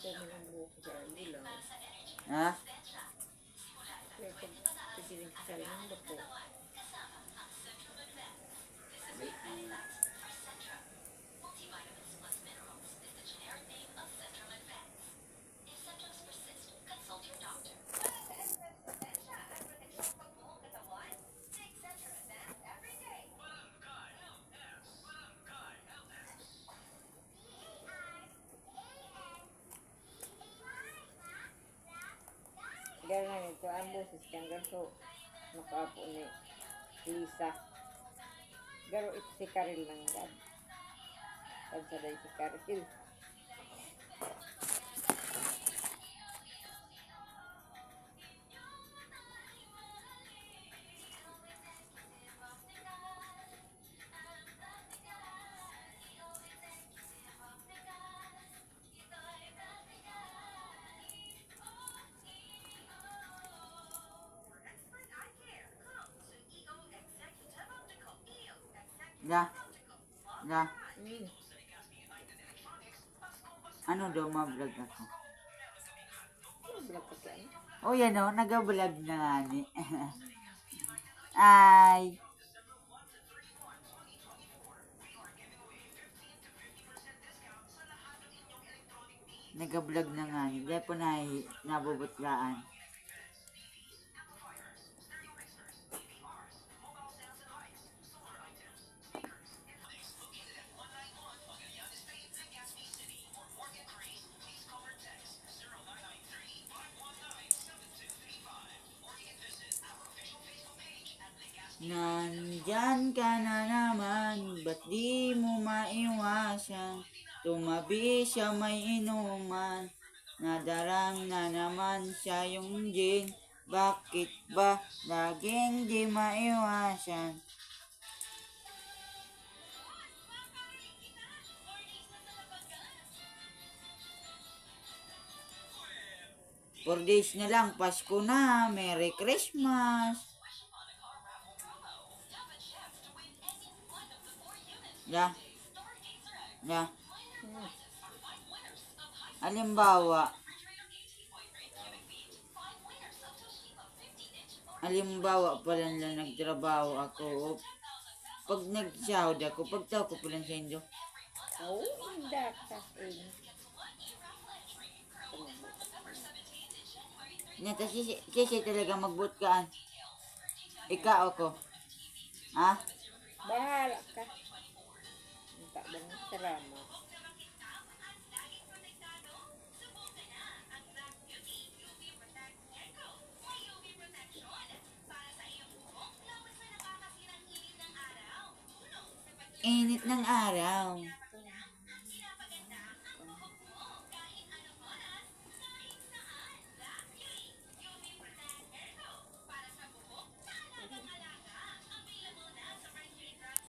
ko ng buhok sa ilaw. Ha? Kaya pag pigiling sa lindo po. Gano'n ito, ang boses kang ganito. Makapo ni Lisa. Garo ito si Karil lang yan. Pagsaday si Karil. Ya. Ya. Hmm. Ano daw ma-vlog ako? Vlog ka saan? Oh, yan o. Nag-vlog na nga ni. Ay. Nag-vlog na nga ni. Kaya po na nabubutlaan. Nandyan ka na naman, ba't di mo maiwasan? Tumabi siya may inuman, nadarang na naman siya yung gin. Bakit ba laging di maiwasan? 4 days na lang, Pasko na, Merry Christmas. Ya. Ya. Halimbawa pala na nagtrabaho ako. Pag nag-sahod ako, pagtaw ko pala sa Indo. Oo, hindi ka. Nata sisi talaga magbutkaan. Ikaw ako. Ha? Bahala ka. Minta ba ng salamat? Init ng araw.